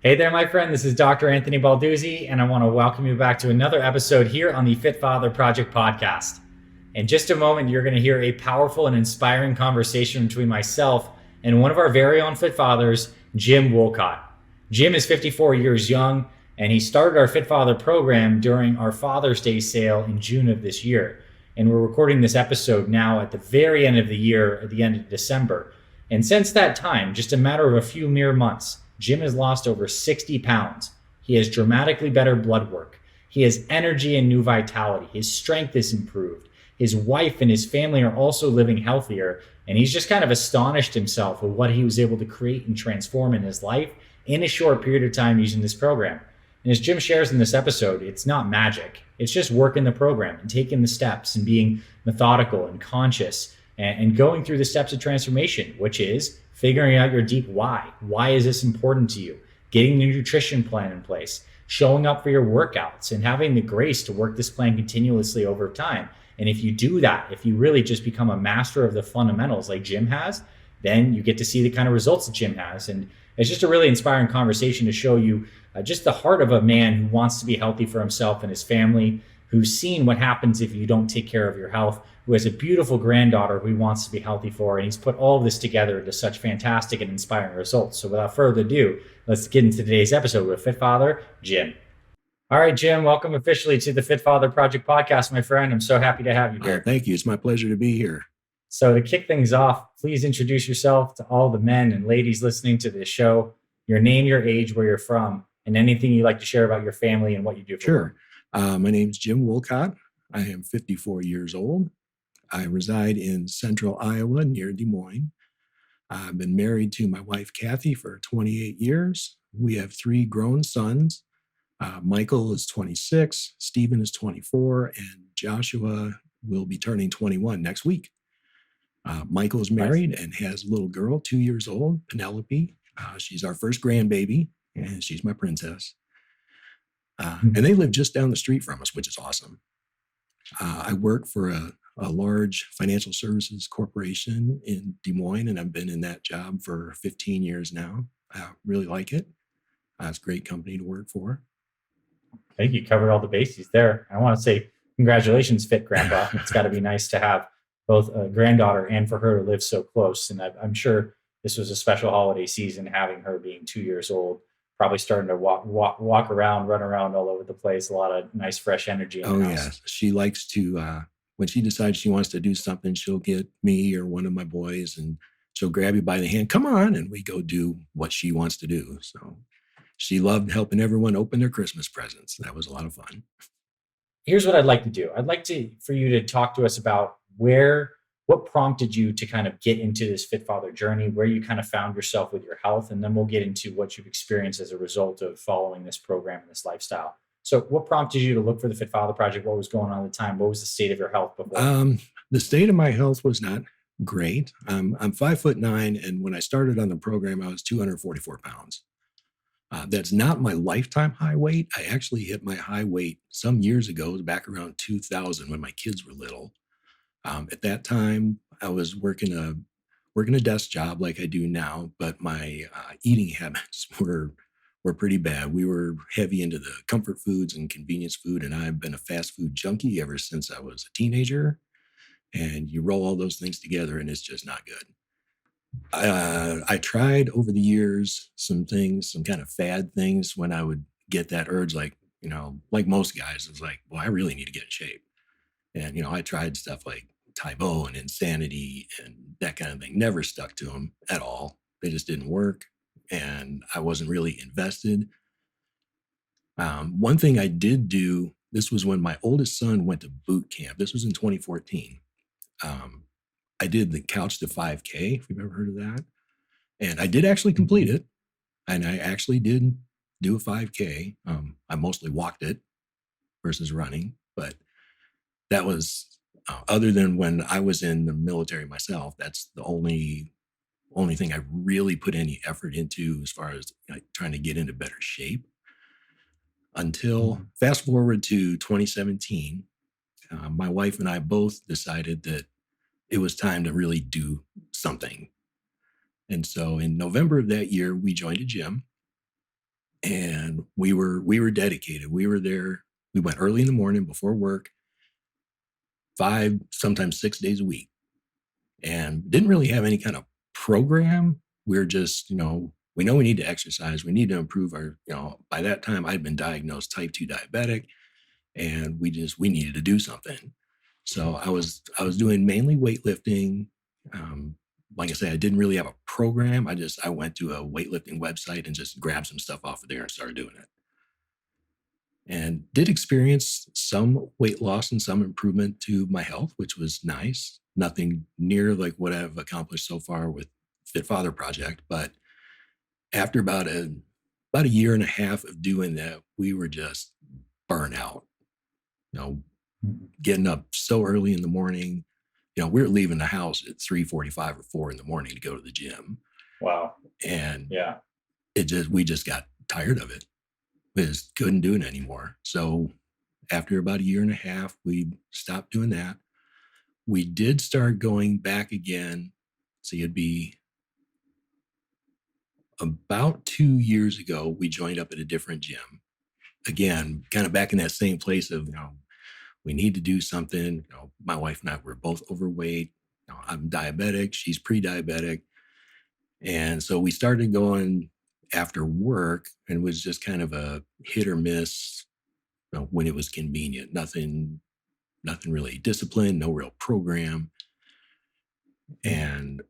Hey there, my friend. This is Dr. Anthony Balduzzi, and I want to welcome you back to another episode here on the Fit Father Project podcast. In just a moment, you're going to hear a powerful and inspiring conversation between myself and one of our very own Fit Fathers, Jim Wolcott. Jim is 54 years young, and he started our Fit Father program during our Father's Day sale in June of this year. And we're recording this episode now at the very end of the year, at the end of December. And since that time, just a matter of a few mere months, Jim has lost over 60 pounds. He has dramatically better blood work. He has energy and new vitality. His strength is improved. His wife and his family are also living healthier. And he's just kind of astonished himself with what he was able to create and transform in his life in a short period of time using this program. And as Jim shares in this episode, it's not magic. It's just working the program and taking the steps and being methodical and conscious and going through the steps of transformation, which is figuring out your deep why. Why is this important to you? Getting the nutrition plan in place, showing up for your workouts, and having the grace to work this plan continuously over time. And if you do that, if you really just become a master of the fundamentals like Jim has, then you get to see the kind of results that Jim has. And it's just a really inspiring conversation to show you just the heart of a man who wants to be healthy for himself and his family, who's seen what happens if you don't take care of your health, who has a beautiful granddaughter who he wants to be healthy for. And he's put all of this together into such fantastic and inspiring results. So without further ado, let's get into today's episode with Fit Father, Jim. All right, Jim, welcome officially to the Fit Father Project podcast, my friend. I'm so happy to have you here. Thank you. It's my pleasure to be here. So to kick things off, please introduce yourself to all the men and ladies listening to this show, your name, your age, where you're from, and anything you'd like to share about your family and what you do for Sure. My name is Jim Wolcott. I am 54 years old. I reside in central Iowa near Des Moines. I've been married to my wife, Kathy, for 28 years. We have 3 grown sons. Michael is 26, Stephen is 24, and Joshua will be turning 21 next week. Michael is married and has a little girl, 2 years old, Penelope. She's our first grandbaby, and she's my princess. And they live just down the street from us, which is awesome. I work for a large financial services corporation in Des Moines, and I've been in that job for 15 years now. I really like it. It's a great company to work for. I think you covered all the bases there. I want to say congratulations, Fit Grandpa. It's got to be nice to have both a granddaughter and for her to live so close. And I'm sure this was a special holiday season, having her being 2 years old, probably starting to walk around, run around all over the place. A lot of nice, fresh energy in the house. Yeah. She likes to, when she decides she wants to do something, she'll get me or one of my boys and she'll grab you by the hand, come on, and we go do what she wants to do. So she loved helping everyone open their Christmas presents. That was a lot of fun. Here's what I'd like to do. I'd like for you to talk to us about what prompted you to kind of get into this Fit Father journey, where you kind of found yourself with your health, and then we'll get into what you've experienced as a result of following this program and this lifestyle. So what prompted you to look for the Fit Father Project? What was going on at the time? What was the state of your health before? The state of my health was not great. I'm 5'9", and when I started on the program, I was 244 pounds. That's not my lifetime high weight. I actually hit my high weight some years ago. It was back around 2000 when my kids were little. At that time, I was working a desk job like I do now, but my eating habits were pretty bad. We were heavy into the comfort foods and convenience food, and I've been a fast food junkie ever since I was a teenager. And you roll all those things together, and it's just not good. I tried over the years some kind of fad things when I would get that urge, like most guys, it's like, well, I really need to get in shape. And, I tried stuff like Tybo and Insanity and that kind of thing. Never stuck to them at all. They just didn't work. And I wasn't really invested. One thing I did do, this was when my oldest son went to boot camp. This was in 2014. I did the Couch to 5K, if you've ever heard of that. And I did actually complete it. And I actually did do a 5K. I mostly walked it versus running. But that was, other than when I was in the military myself, that's the only thing I really put any effort into as far as trying to get into better shape. Until fast forward to 2017, my wife and I both decided that it was time to really do something. And so in November of that year, we joined a gym. and we were dedicated. We were there. We went early in the morning before work, 5, sometimes 6 days a week, and didn't really have any kind of program. We're just, we know we need to exercise. We need to improve our, by that time I'd been diagnosed type 2 diabetic, and we needed to do something. So I was doing mainly weightlifting. Um, like I said, I didn't really have a program. I went to a weightlifting website and just grabbed some stuff off of there and started doing it. And did experience some weight loss and some improvement to my health, which was nice. Nothing near like what I've accomplished so far with Fit Father Project, but after about a year and a half of doing that, we were just burnt out. You know, getting up so early in the morning. We were leaving the house at 3:45 or 4 in the morning to go to the gym. Wow. And Yeah. we just got tired of it. We just couldn't do it anymore. So after about a year and a half, we stopped doing that. We did start going back again. So it'd be about 2 years ago, we joined up at a different gym. Again, kind of back in that same place of, we need to do something. My wife and I were both overweight. I'm diabetic. She's pre-diabetic. And so we started going after work, and it was just kind of a hit or miss, when it was convenient. Nothing really disciplined, no real program. And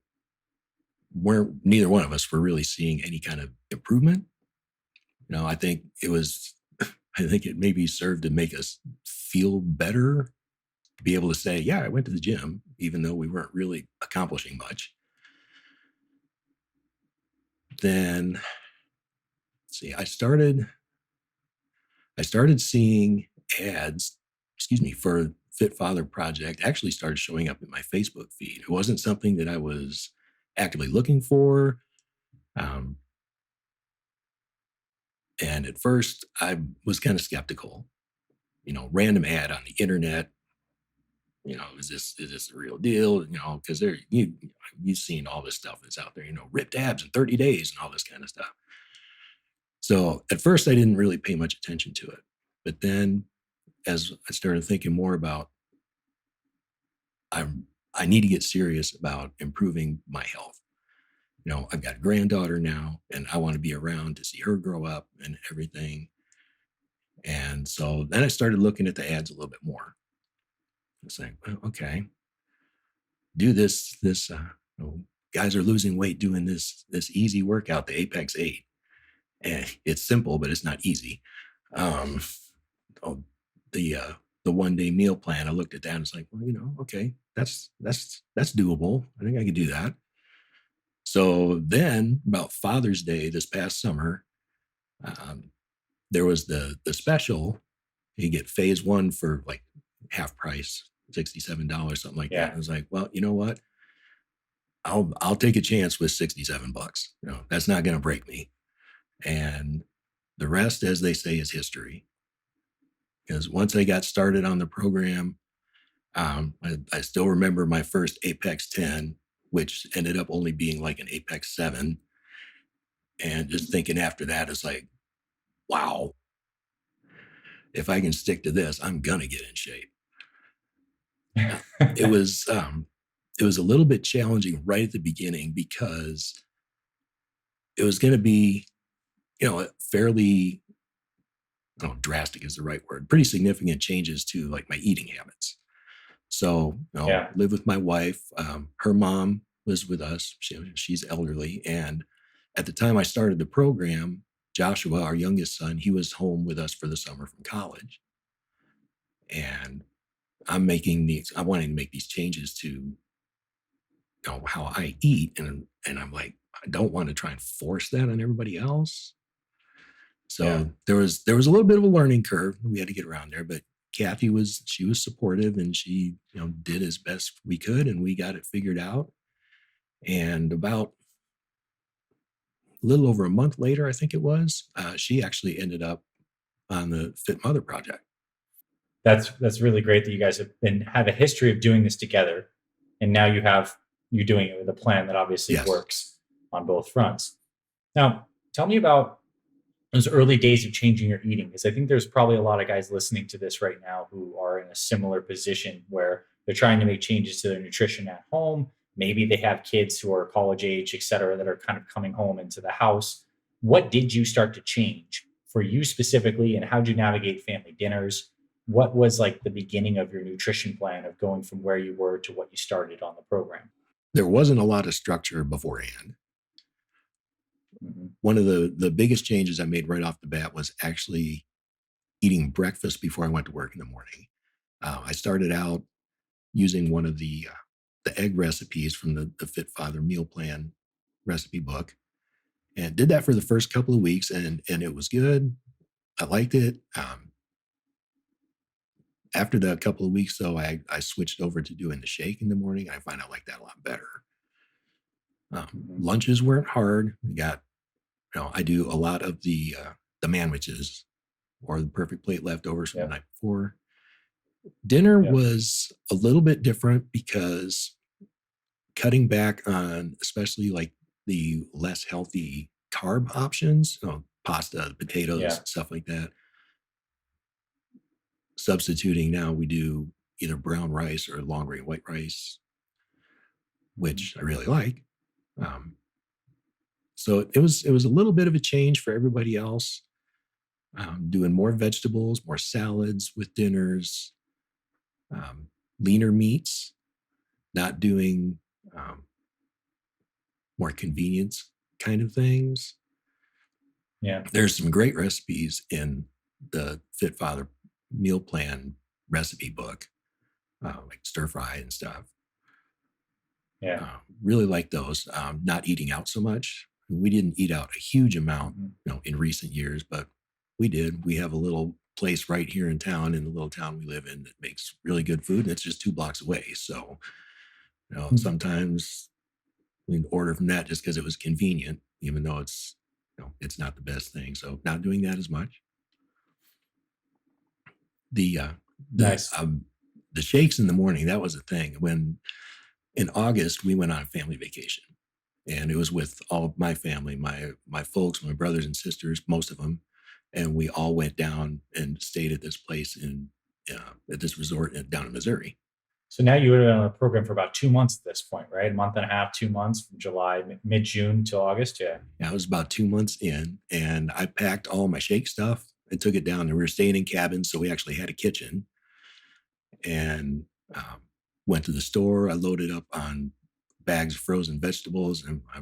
neither one of us were really seeing any kind of improvement. I think it maybe served to make us feel better, to be able to say, yeah, I went to the gym, even though we weren't really accomplishing much. Then, let's see, I started seeing ads, for Fit Father Project, actually started showing up in my Facebook feed. It wasn't something that I was actively looking for. And at first I was kind of skeptical, random ad on the internet. Is this the real deal? Because you've seen all this stuff that's out there, ripped abs in 30 days and all this kind of stuff. So at first I didn't really pay much attention to it. But then as I started thinking more about, I need to get serious about improving my health. I've got a granddaughter now, and I want to be around to see her grow up and everything. And so then I started looking at the ads a little bit more. It's like, well, okay, do this. Guys are losing weight doing this easy workout, the Apex 8. And it's simple, but it's not easy. The 1-day meal plan, I looked at that and it's like, well, okay, that's doable. I think I could do that. So then about Father's Day this past summer, there was the special. You get phase 1 for like half price, $67, something like that. I was like, well, you know what? I'll take a chance with $67. That's not going to break me. And the rest, as they say, is history. Because once I got started on the program, I still remember my first Apex 10, which ended up only being like an Apex 7. And just thinking after that, it's like, wow, if I can stick to this, I'm going to get in shape. It was a little bit challenging right at the beginning because it was going to be, fairly, drastic is the right word, pretty significant changes to like my eating habits. So, live with my wife. Her mom lives with us. She's elderly. And at the time I started the program, Joshua, our youngest son, he was home with us for the summer from college. And I wanted to make these changes to how I eat. And I'm like, I don't want to try and force that on everybody else. So there was a little bit of a learning curve. We had to get around there, but Kathy was supportive, and she, did as best we could, and we got it figured out. And about a little over a month later, I think it was, she actually ended up on the Fit Mother Project. That's really great that you guys have a history of doing this together, and now you're doing it with a plan that obviously works on both fronts. Now, tell me about those early days of changing your eating? Because I think there's probably a lot of guys listening to this right now who are in a similar position where they're trying to make changes to their nutrition at home. Maybe they have kids who are college age, et cetera, that are kind of coming home into the house. What did you start to change for you specifically, and how did you navigate family dinners? What was like the beginning of your nutrition plan of going from where you were to what you started on the program? There wasn't a lot of structure beforehand. Mm-hmm. One of the biggest changes I made right off the bat was actually eating breakfast before I went to work in the morning. I started out using one of the egg recipes from the Fit Father meal plan recipe book, and did that for the first couple of weeks, and it was good. I liked it. After that couple of weeks, though, I switched over to doing the shake in the morning. I find I like that a lot better. Mm-hmm. Lunches weren't hard. We got, I do a lot of the manwiches or the perfect plate leftovers from the night before. Dinner was a little bit different because cutting back on especially like the less healthy carb options, pasta, potatoes, stuff like that. Substituting now, we do either brown rice or long grain white rice, which I really like. So it was a little bit of a change for everybody else. Doing more vegetables, more salads with dinners, leaner meats, not doing more convenience kind of things. Yeah. There's some great recipes in the Fit Father meal plan recipe book, like stir fry and stuff. Yeah. Really like those. Not eating out so much. We didn't eat out a huge amount, in recent years, but we did. We have a little place right here in town, in the little town we live in, that makes really good food, and it's just 2 blocks away. So, sometimes we'd order from that just because it was convenient, even though it's, it's not the best thing. So, not doing that as much. The Nice. The shakes in the morning, that was a thing. When in August we went on a family vacation, and it was with all of my family, my folks, my brothers and sisters, most of them, and we all went down and stayed at this place at this resort down in Missouri. So now you were on a program for about 2 months at this point, right? A month and a half, 2 months, from July, mid-June till August. Yeah. I was about 2 months in, and I packed all my shake stuff and took it down. And we were staying in cabins, so we actually had a kitchen. And went to the store. I loaded up on bags of frozen vegetables, and I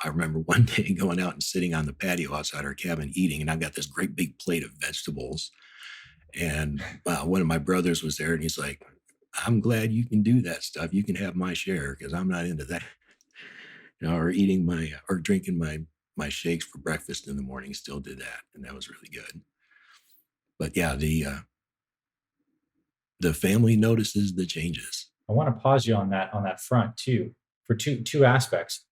remember one day going out and sitting on the patio outside our cabin eating, and I got this great big plate of vegetables. And one of my brothers was there, and he's like, "I'm glad you can do that stuff. You can have my share, because I'm not into that." Or drinking my shakes for breakfast in the morning. Still did that, and that was really good. But yeah, the family notices the changes. I want to pause you on that front too, for two aspects.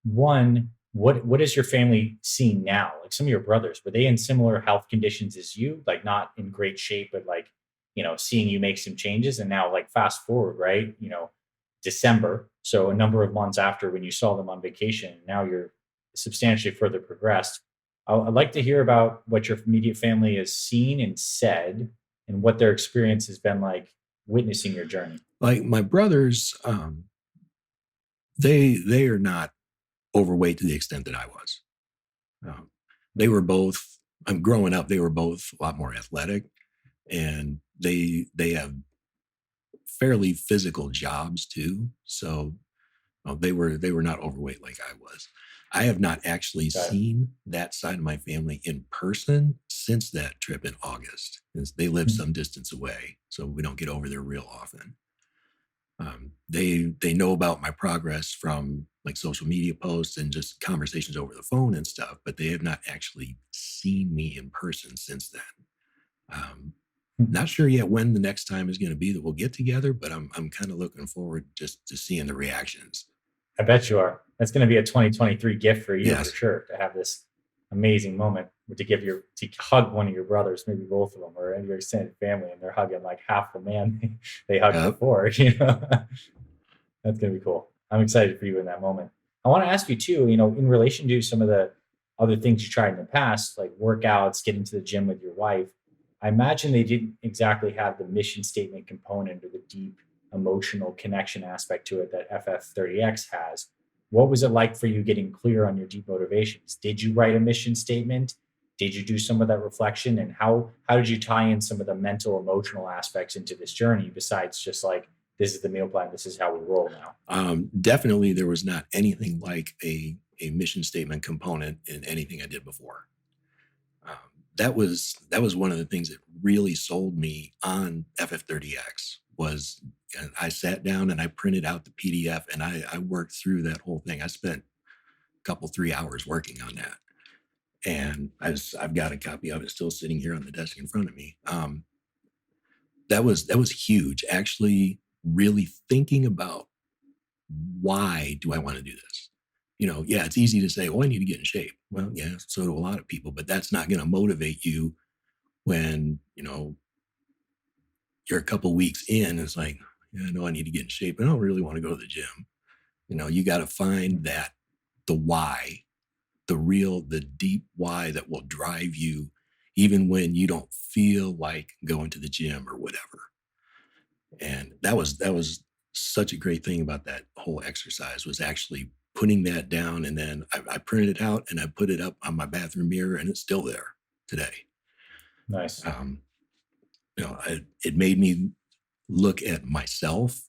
One, what is your family seeing now? Like, some of your brothers, were they in similar health conditions as you? Like, not in great shape, but like, seeing you make some changes, and now, like, fast forward, right? December, so a number of months after when you saw them on vacation, now you're substantially further progressed. I'd like to hear about what your immediate family has seen and said, and what their experience has been like witnessing your journey. Like my brothers, they are not overweight to the extent that I was. They were both. Growing up, they were both a lot more athletic, and they have fairly physical jobs too. So they were not overweight like I was. I have not actually seen that side of my family in person since that trip in August. They live some distance away, so we don't get over there real often. They know about my progress from like social media posts and just conversations over the phone and stuff, but they have not actually seen me in person since then. Not sure yet when the next time is going to be that we'll get together, but I'm kind of looking forward just to seeing the reactions. I bet you are. That's going to be a 2023 gift for you, Yes. for sure, to have this amazing moment to hug one of your brothers, maybe both of them, or any of your extended family, and they're hugging like half the man they hugged before. That's going to be cool. I'm excited for you in that moment. I want to ask you too, in relation to some of the other things you tried in the past, like workouts, getting to the gym with your wife, I imagine they didn't exactly have the mission statement component or the deep emotional connection aspect to it that FF30X has. What was it like for you getting clear on your deep motivations? Did you write a mission statement? Did you do some of that reflection? And how did you tie in some of the mental, emotional aspects into this journey besides just like, this is the meal plan, this is how we roll now? Definitely, there was not anything like a mission statement component in anything I did before. Um, that was one of the things that really sold me on FF30X was I sat down and I printed out the PDF and I worked through that whole thing. I spent a couple 3 hours working on that, and I've got a copy of it still sitting here on the desk in front of me. That was huge. Actually, really thinking about why do I want to do this? Yeah, it's easy to say, "Oh, I need to get in shape." Well, yeah, so do a lot of people, but that's not going to motivate you when you're a couple weeks in. It's like, yeah, I know I need to get in shape, but I don't really want to go to the gym. You got to find that the why, the deep why that will drive you, even when you don't feel like going to the gym or whatever. And that was such a great thing about that whole exercise was actually putting that down. And then I printed it out and I put it up on my bathroom mirror, and it's still there today. Nice. Um, it made me look at myself.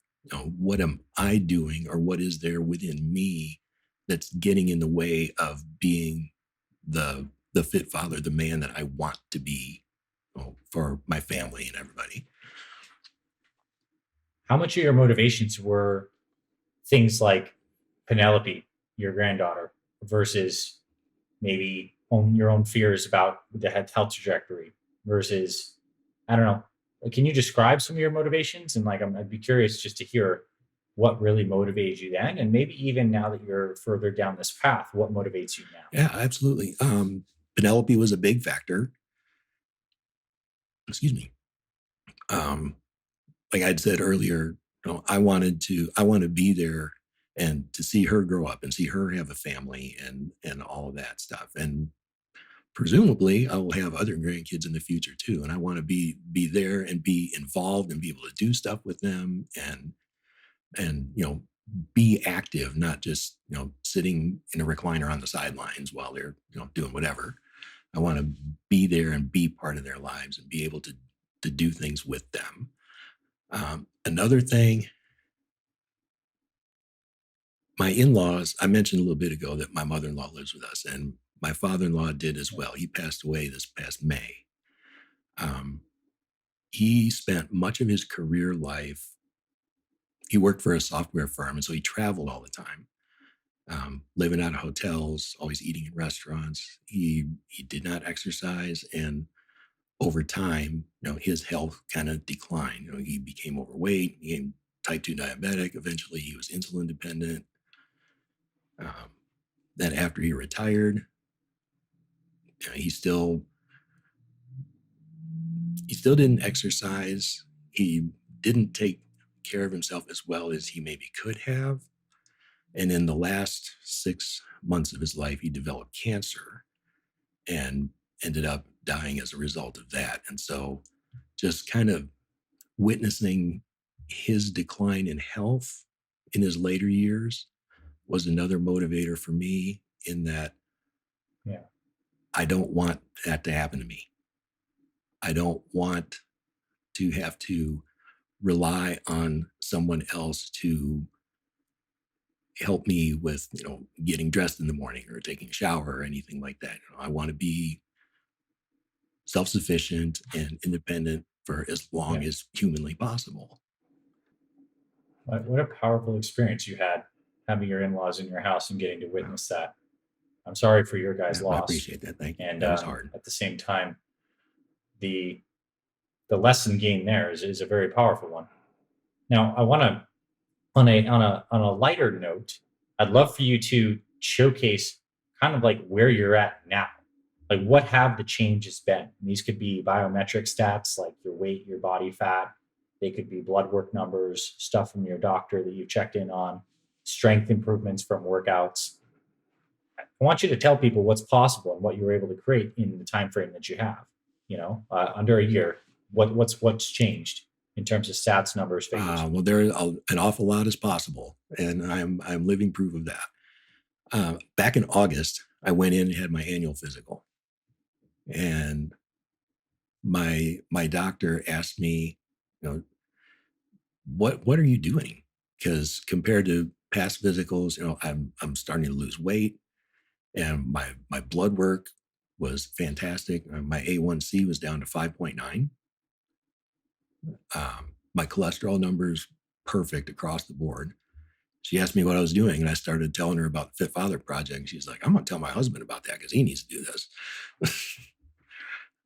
What am I doing, or what is there within me that's getting in the way of being the fit father, the man that I want to be, for my family and everybody. How much of your motivations were things like Penelope, your granddaughter, versus maybe your own fears about the health trajectory versus, I don't know. Like, can you describe some of your motivations? And like, I'd be curious just to hear what really motivated you then, and maybe even now that you're further down this path, what motivates you now? Yeah, absolutely. Penelope was a big factor. Excuse me. Um, like I'd said earlier, I want to be there and to see her grow up and see her have a family and all of that stuff. And presumably I will have other grandkids in the future too. And I want to be there and be involved and be able to do stuff with them and be active, not just sitting in a recliner on the sidelines while they're doing whatever. I want to be there and be part of their lives and be able to do things with them. Another thing, my in-laws, I mentioned a little bit ago that my mother-in-law lives with us, and my father-in-law did as well. He passed away this past May. Um, he spent much of his career life, he worked for a software firm, and so he traveled all the time, living out of hotels, always eating in restaurants. He did not exercise, and over time, his health kind of declined. He became overweight, became type 2 diabetic. Eventually, he was insulin dependent. Um, then after he retired, he still didn't exercise. He didn't take care of himself as well as he maybe could have. And in the last 6 months of his life, he developed cancer and ended up dying as a result of that. And so just kind of witnessing his decline in health in his later years was another motivator for me in that Yeah. I don't want that to happen to me. I don't want to have to rely on someone else to help me with, getting dressed in the morning or taking a shower or anything like that. I want to be self-sufficient and independent for as long Yeah. as humanly possible. What a powerful experience you had having your in-laws in your house and getting to Uh, witness that. I'm sorry for your guys' I loss. appreciate that. Thank you. And That was hard. at the same time, the the lesson gained there is a very powerful one. Now, I want to, on a lighter note, I'd love for you to showcase kind of like where you're at now. Like, what have the changes been? And these could be biometric stats like your weight, your body fat. They could be blood work numbers, stuff from your doctor that you checked in on, strength improvements from workouts. I want you to tell people what's possible and what you were able to create in the time frame that you have. Under a year, what's changed in terms of stats, numbers, figures. Well, there an awful lot is possible, and I'm living proof of that. Back in August, I went in and had my annual physical, and my doctor asked me, you know, what are you doing? Because compared to past physicals, I'm starting to lose weight, and my blood work was fantastic. My A1C was down to 5.9. My cholesterol numbers perfect across the board. She asked me what I was doing, and I started telling her about the Fit Father Project. She's like, "I'm going to tell my husband about that because he needs to do this."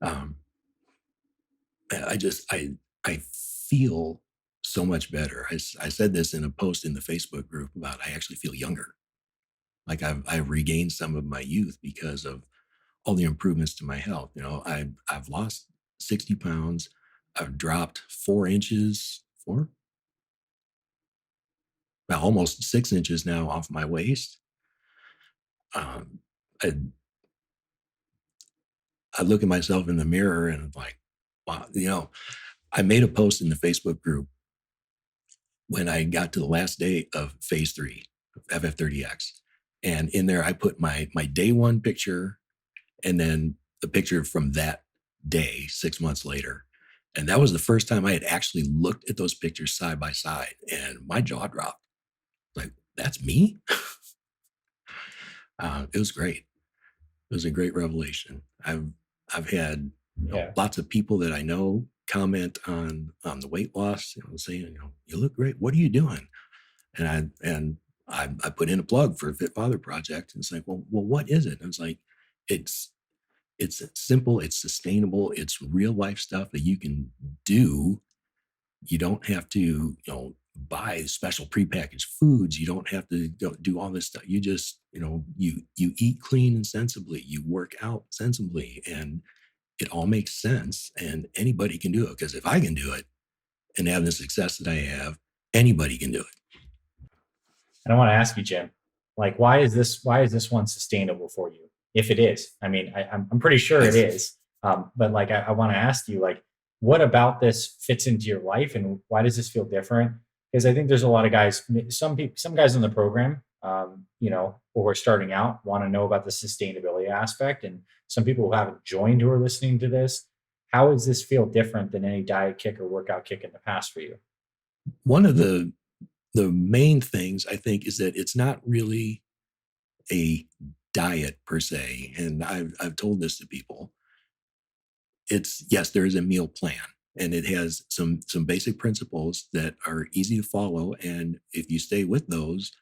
um, I feel so much better. I said this in a post in the Facebook group about I actually feel younger. Like I've regained some of my youth because of all the improvements to my health. I've lost 60 pounds. I've dropped 4 inches, well, almost 6 inches now off my waist. Um, I, I look at myself in the mirror and I'm like, wow, I made a post in the Facebook group when I got to the last day of phase 3 of FF30X. And in there, I put my day one picture and then the picture from that day, 6 months later. And that was the first time I had actually looked at those pictures side by side, and my jaw dropped. Like, that's me? It was great. It was a great revelation. I've had Yeah. lots of people that I know comment on the weight loss, saying, you look great. What are you doing? And I put in a plug for Fit Father Project. And it's like, well, what is it? And it's like, it's simple, it's sustainable, it's real life stuff that you can do. You don't have to, buy special prepackaged foods. You don't have to do all this stuff. You just, you eat clean and sensibly. You work out sensibly, and it all makes sense. And anybody can do it, because if I can do it and have the success that I have, anybody can do it. And I want to ask you, Jim, like, why is this one sustainable for you? If it is, I mean, I'm pretty sure it is. But like, I want to ask you, like, what about this fits into your life, and why does this feel different? Because I think there's a lot of guys, some guys in the program, who are starting out, want to know about the sustainability aspect, and some people who haven't joined who are listening to this. How does this feel different than any diet kick or workout kick in the past for you? One of the main things, I think, is that it's not really a diet per se. And I've told this to people. It's, yes, there is a meal plan, and it has some basic principles that are easy to follow. And if you stay with those,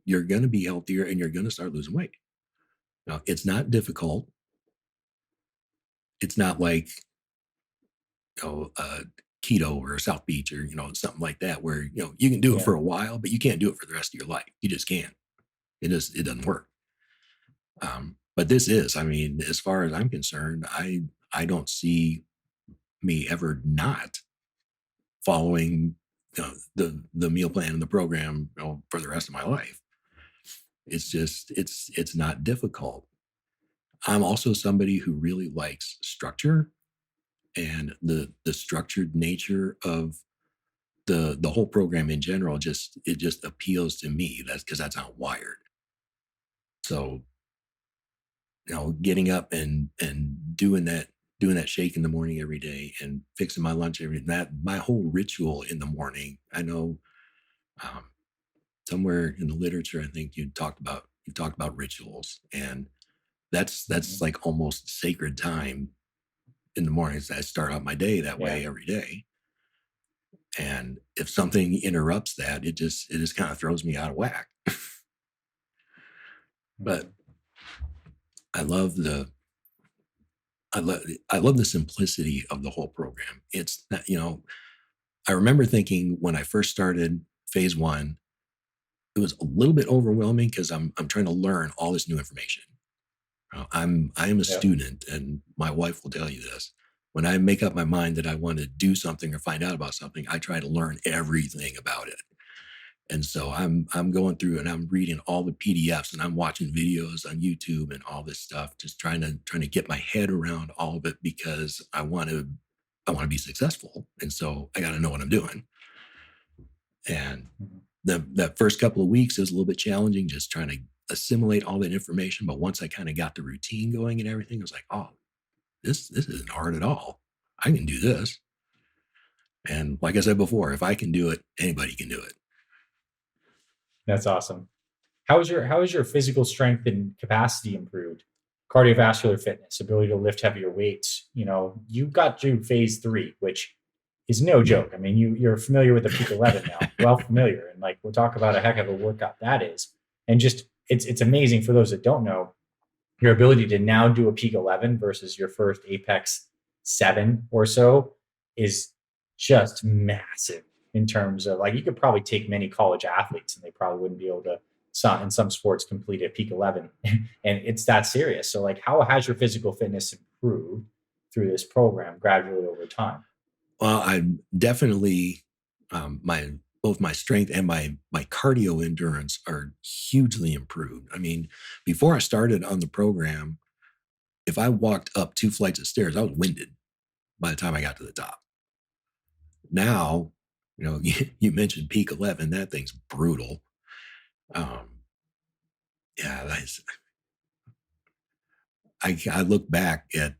you're going to be healthier and you're going to start losing weight. Now, it's not difficult. It's not like, keto or South Beach or, something like that, where, you can do it Yeah. for a while, but you can't do it for the rest of your life. You just can't. It doesn't work. But this is, I mean, as far as I'm concerned, I don't see me ever not following the meal plan and the program, for the rest of my life. It's just, it's not difficult. I'm also somebody who really likes structure, and the structured nature of the whole program in general. It just appeals to me. That's because that's how I'm wired. So, getting up and doing that shake in the morning every day, and fixing my lunch that my whole ritual in the morning. I know, um, somewhere in the literature, I think you talked about rituals, and that's Mhm. like almost sacred time in the mornings. I start out my day that Yeah. way every day, and if something interrupts that, it just kind of throws me out of whack. But Mhm. I love the I love I love the simplicity of the whole program. It's not, I remember thinking when I first started phase one, it was a little bit overwhelming because I'm trying to learn all this new information. I am a Yep. student, and my wife will tell you this. When I make up my mind that I want to do something or find out about something, I try to learn everything about it. And so I'm going through and I'm reading all the PDFs and I'm watching videos on YouTube and all this stuff, just trying to get my head around all of it because I want to be successful. And so I got to know what I'm doing. And Mhm. that first couple of weeks is a little bit challenging, just trying to assimilate all that information. But once I kind of got the routine going and everything, I was like, oh, this isn't hard at all. I can do this. And like I said before, if I can do it, anybody can do it. That's awesome. How is your physical strength and capacity improved? Cardiovascular fitness, ability to lift heavier weights. You got through phase three, which is no joke. I mean, you're familiar with the peak 11 now, well familiar, and like we'll talk about a heck of a workout that is, and just it's amazing for those that don't know your ability to now do a peak 11 versus your first apex 7 or so is just massive in terms of like you could probably take many college athletes and they probably wouldn't be able to in some sports complete a peak 11 and it's that serious. So like how has your physical fitness improved through this program gradually over time? Well, I definitely my both my strength and my cardio endurance are hugely improved. I mean, before I started on the program, if I walked up 2 flights of stairs, I was winded by the time I got to the top. Now, you mentioned peak 11. That thing's brutal. Um, yeah, I look back at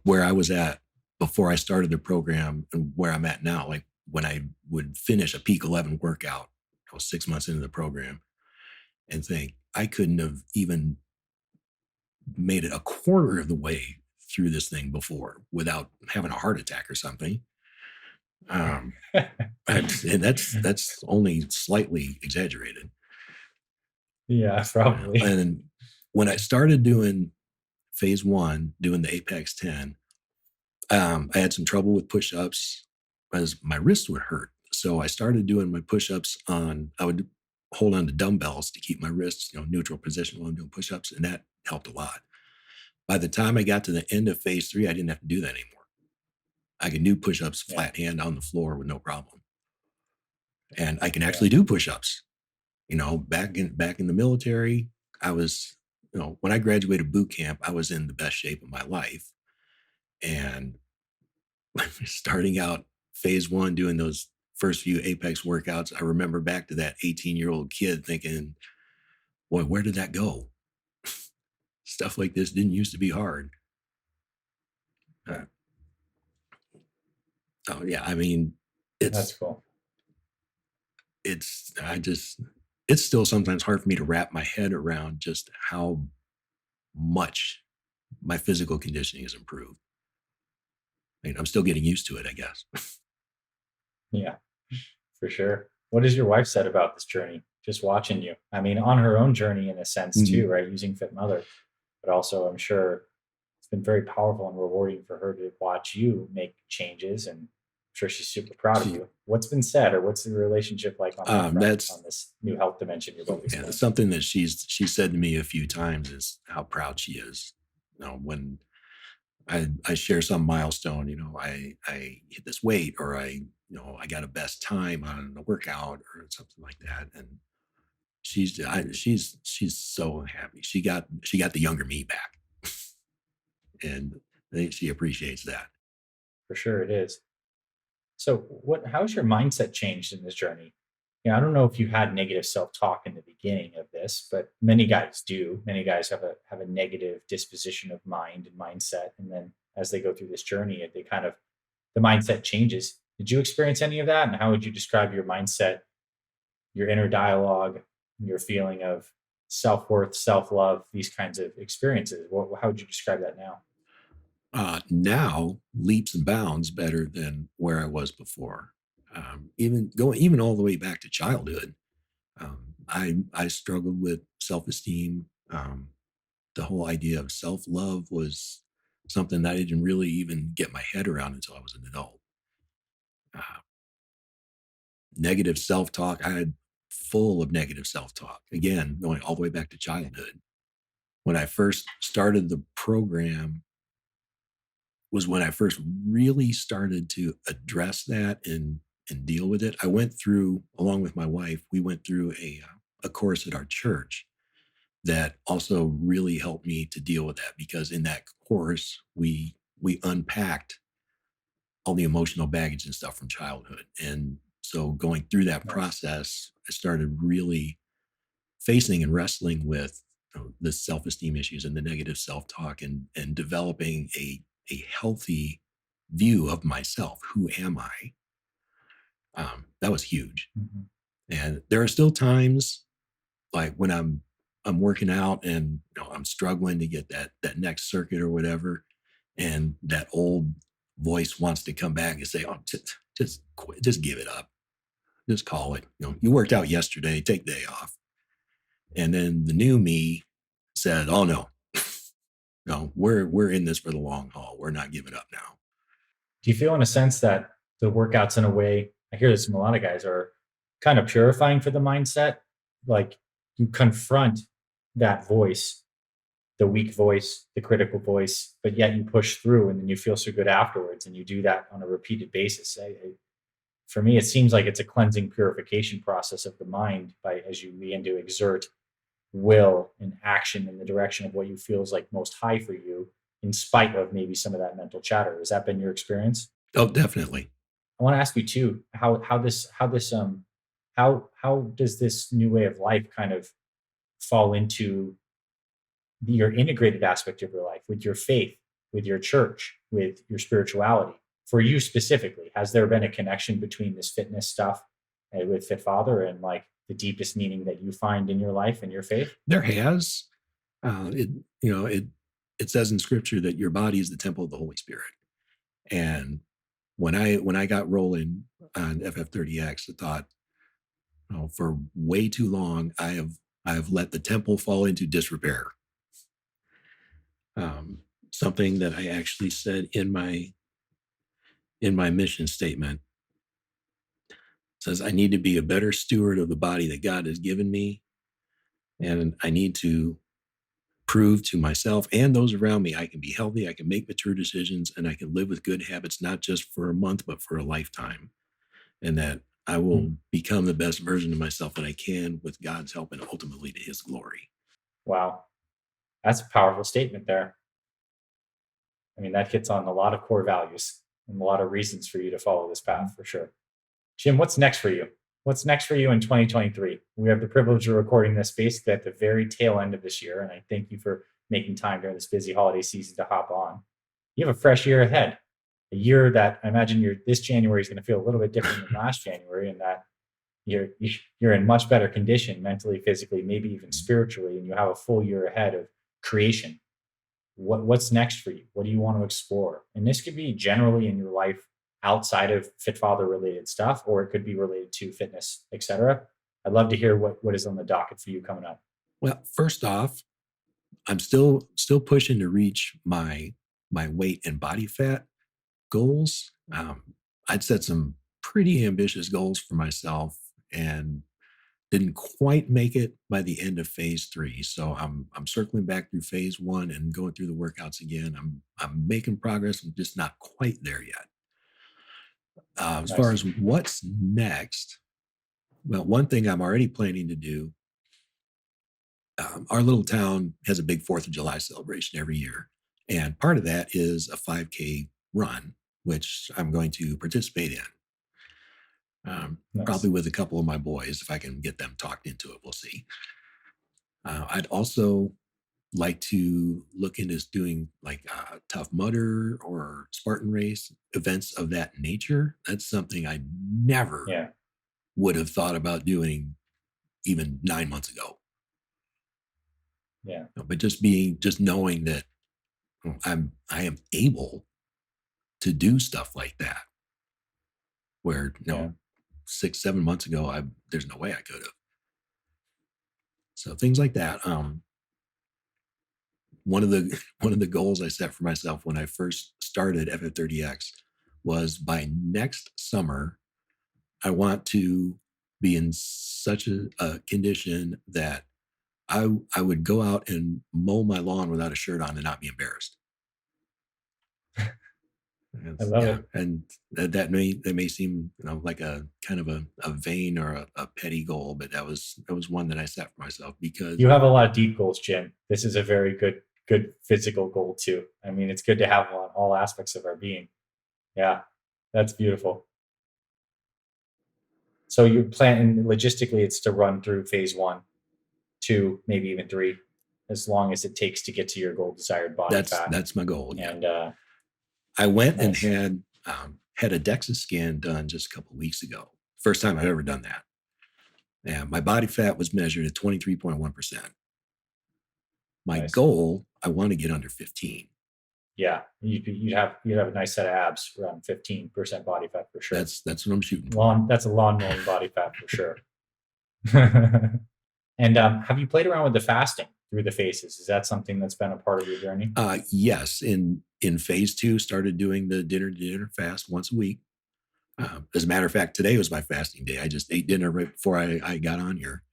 where I was at before I started the program and where I'm at now. Like when I would finish a peak 11 workout, I was 6 months into the program and think I couldn't have even made it a quarter of the way through this thing before without having a heart attack or something. Um, and that's only slightly exaggerated. Yeah, probably. And when I started doing phase one, doing the Apex 10, I had some trouble with push-ups as my wrists would hurt. So I started doing my push-ups I would hold on to dumbbells to keep my wrists, neutral position while I'm doing push-ups, and that helped a lot. By the time I got to the end of phase three, I didn't have to do that anymore. I can do push-ups Yeah, flat hand on the floor with no problem. And I can yeah, actually do push-ups. Back in the military, I was, when I graduated boot camp, I was in the best shape of my life. And starting out phase one, doing those first few Apex workouts, I remember back to that 18-year-old kid thinking, boy, where did that go? Stuff like this didn't used to be hard. Uh, oh yeah, I mean, that's it's cool. it's I just it's still sometimes hard for me to wrap my head around just how much my physical conditioning has improved. I mean, I'm still getting used to it, I guess. Yeah, for sure. What has your wife said about this journey? Just watching you. I mean, on her own journey in a sense Mhm. too, right? Using Fit Mother, but also I'm sure it's been very powerful and rewarding for her to watch you make changes. And I'm sure she's super proud of She, you. What's been said, or what's the relationship like on that front that's on this new health dimension you're both yeah, exploring? something that she said to me a few times is how proud she is. When I share some milestone, I hit this weight or I got a best time on a workout or something like that, and she's so happy. She got the younger me back, and I think she appreciates that. For sure, it is. So, how's your mindset changed in this journey? I don't know if you had negative self-talk in the beginning of this, but many guys do. Many guys have a negative disposition of mind and mindset, and then as they go through this journey, they kind of the mindset changes. Did you experience any of that? And how would you describe your mindset, your inner dialogue, your feeling of self-worth, self-love, these kinds of experiences? How would you describe that now? Now leaps and bounds better than where I was before. Even all the way back to childhood, I struggled with self esteem. The whole idea of self love was something that I didn't really even get my head around until I was an adult. Uh, Negative self talk, I had full of negative self talk. Again, going all the way back to childhood. When I first started the program, was when I first really started to address that and and deal with it. I went through, along with my wife, we went through a course at our church that also really helped me to deal with that, because in that course we unpacked all the emotional baggage and stuff from childhood. And so going through that Nice. process, I started really facing and wrestling with the self-esteem issues and the negative self-talk, and developing a healthy view of myself. Who am I? That was huge. Mhm. And there are still times like when I'm working out and I'm struggling to get that next circuit or whatever, and that old voice wants to come back and say, "Oh, just quit, just give it up, just call it. You worked out yesterday, take the day off." And then the new me said, "Oh no, no, we're in this for the long haul. We're not giving up now." Do you feel in a sense that the workouts, in a way, I hear this from a lot of guys, are kind of purifying for the mindset? Like you confront that voice, the weak voice, the critical voice, but yet you push through and then you feel so good afterwards. And you do that on a repeated basis. For me, it seems like it's a cleansing purification process of the mind by as you begin to exert will and action in the direction of what you feel is like most high for you, in spite of maybe some of that mental chatter. Has that been your experience? Oh, definitely. I want to ask you too, how does this new way of life kind of fall into your integrated aspect of your life with your faith, with your church, with your spirituality? For you specifically, has there been a connection between this fitness stuff with Fit Father and like the deepest meaning that you find in your life and your faith? There has it you know it says in scripture that your body is the temple of the Holy Spirit. And when I got rolling on FF30X, I thought, for way too long I have let the temple fall into disrepair. Um, Something that I actually said in my mission statement says I need to be a better steward of the body that God has given me, and I need to prove to myself and those around me I can be healthy, I can make mature decisions, and I can live with good habits, not just for a month, but for a lifetime. And that I will Mm. become the best version of myself that I can with God's help, and ultimately to his glory. Wow, that's a powerful statement there. I mean, that hits on a lot of core values and a lot of reasons for you to follow this path for sure. Jim, what's next for you? What's next for you in 2023? We have the privilege of recording this basically at the very tail end of this year. And I thank you for making time during this busy holiday season to hop on. You have a fresh year ahead, a year that I imagine this January is going to feel a little bit different than last January, and that you're in much better condition mentally, physically, maybe even spiritually, and you have a full year ahead of creation. What's next for you? What do you want to explore? And this could be generally in your life outside of Fit Father related stuff, or it could be related to fitness, etc. I'd love to hear what is on the docket for you coming up. Well, first off, I'm still pushing to reach my weight and body fat goals. I'd set some pretty ambitious goals for myself and didn't quite make it by the end of phase 3. So I'm circling back through phase 1 and going through the workouts again. I'm making progress. I'm just not quite there yet. As far Nice. as what's next, well, one thing I'm already planning to do. Our little town has a big 4th of July celebration every year, and part of that is a 5K run, which I'm going to participate in. Probably Nice. with a couple of my boys, if I can get them talked into it. We'll see. I'd also like to look into doing like Tough Mudder or Spartan Race events of that nature. That's something I never Yeah. would have thought about doing even 9 months ago. Yeah. But just knowing that I am able to do stuff like that, where Yeah. 6 7 months ago there's no way I could have. So things like that. One of the one of the goals I set for myself when I first started FF30X was by next summer I want to be in such a condition that I would go out and mow my lawn without a shirt on and not be embarrassed. I love Yeah, it. and that may seem, like a kind of a vain or a petty goal, but that was one that I set for myself because You have a lot of deep goals, Jim. This is a very good physical goal too. I mean, it's good to have on all aspects of our being. Yeah, that's beautiful. So you plan, and logistically, it's to run through phase 1, 2, maybe even 3, as long as it takes to get to your goal desired body fat. that's my goal. Yeah, And I went and nice. had a DEXA scan done just a couple of weeks ago. First time I've ever done that. And my body fat was measured at 23.1%. My Nice. goal, I want to get under 15. Yeah, you'd have a nice set of abs around 15% body fat for sure. That's what I'm shooting for. That's a lawn mowing body fat for sure. And have you played around with the fasting through the phases? Is that something that's been a part of your journey? Yes, in phase 2, started doing the dinner to dinner fast once a week. As a matter of fact, today was my fasting day. I just ate dinner right before I got on here.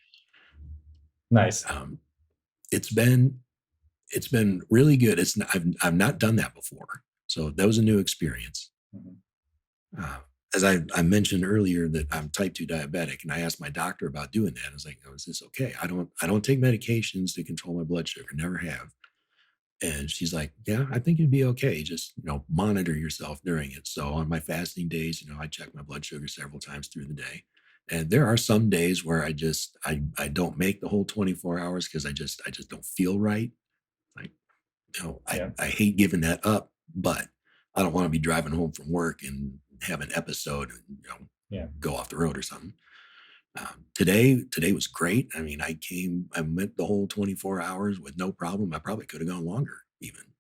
Nice. Um, it's been it's been really good. I've not done that before, so that was a new experience. Mhm. Uh, as I mentioned earlier that I'm type 2 diabetic, and I asked my doctor about doing that. I was like, "Oh, is this okay? I don't take medications to control my blood sugar. Never have." And she's like, "Yeah, I think you'd be okay. Just monitor yourself during it." So on my fasting days, I check my blood sugar several times through the day. And there are some days where I don't make the whole 24 hours because I just don't feel right. Like, Yeah. I hate giving that up, but I don't want to be driving home from work and have an episode and Yeah. go off the road or something. Today was great. I mean, I went the whole 24 hours with no problem. I probably could have gone longer even.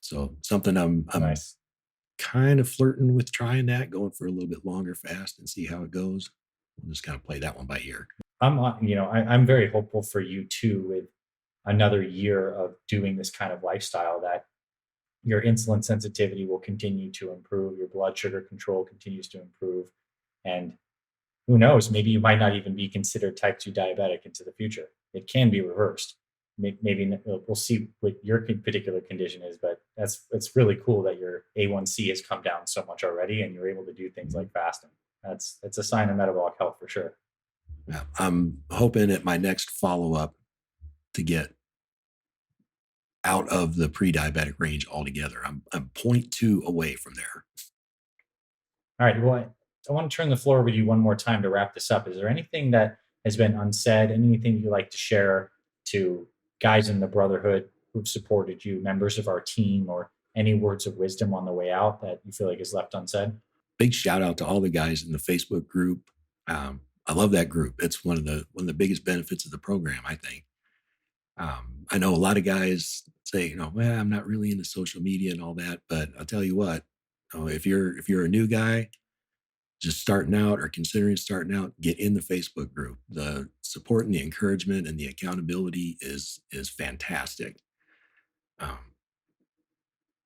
So something I'm Nice. kind of flirting with trying that, going for a little bit longer fast and see how it goes. We'll just kind of play that one by ear. I'm very hopeful for you too with another year of doing this kind of lifestyle that your insulin sensitivity will continue to improve, your blood sugar control continues to improve, and who knows, maybe you might not even be considered type 2 diabetic into the future. It can be reversed. Maybe we'll see what your particular condition is, but it's really cool that your A1C has come down so much already and you're able to do things like fasting. It's a sign of metabolic health for sure. Yeah, I'm hoping at my next follow up to get out of the pre-diabetic range altogether. I'm 0.2 away from there. All right. Well, I want to turn the floor with you one more time to wrap this up. Is there anything that has been unsaid, anything you'd like to share to guys in the brotherhood who've supported you, members of our team, or any words of wisdom on the way out that you feel like is left unsaid? Big shout out to all the guys in the Facebook group. I love that group. It's one of the biggest benefits of the program, I think. I know a lot of guys say, well, I'm not really into social media and all that, but I'll tell you what, if you're a new guy just starting out or considering starting out, get in the Facebook group. The support and the encouragement and the accountability is fantastic. Um,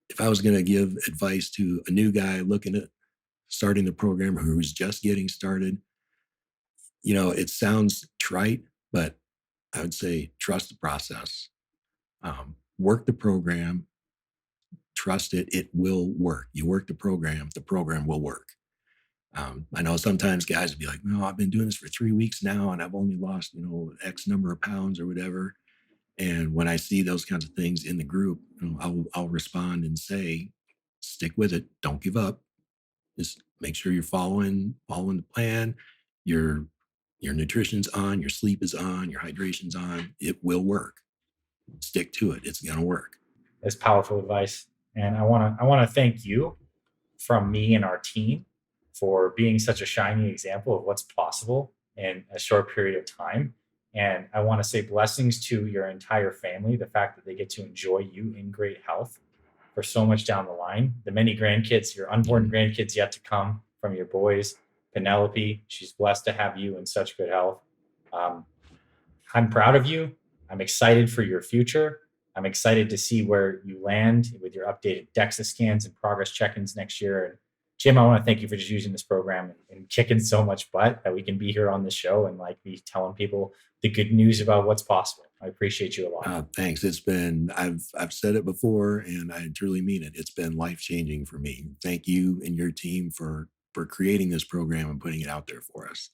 if I was going to give advice to a new guy looking at starting the program who's just getting started, it sounds trite, but I would say trust the process. Work the program, trust it. It will work. You work the program will work. I know sometimes guys would be like, no, I've been doing this for 3 weeks now and I've only lost, X number of pounds or whatever. And when I see those kinds of things in the group, I'll respond and say, stick with it. Don't give up. Just make sure you're following the plan. Your your nutrition's on, your sleep is on, your hydration's on. It will work. Stick to it. It's gonna work. It's powerful advice. And I want to thank you from me and our team for being such a shining example of what's possible in a short period of time. And I want to say blessings to your entire family, the fact that they get to enjoy you in great health for so much down the line. The many grandkids, your unborn Mhm. grandkids yet to come from your boys. Penelope, she's blessed to have you in such good health. Um, I'm proud of you. I'm excited for your future. I'm excited to see where you land with your updated DEXA scans and progress check ins next year. And Jim, I want to thank you for just using this program and kicking so much butt that we can be here on the show and like be telling people the good news about what's possible. I appreciate you a lot. Thanks. It's been I've said it before, and I truly mean it. It's been life changing for me. Thank you and your team for creating this program and putting it out there for us.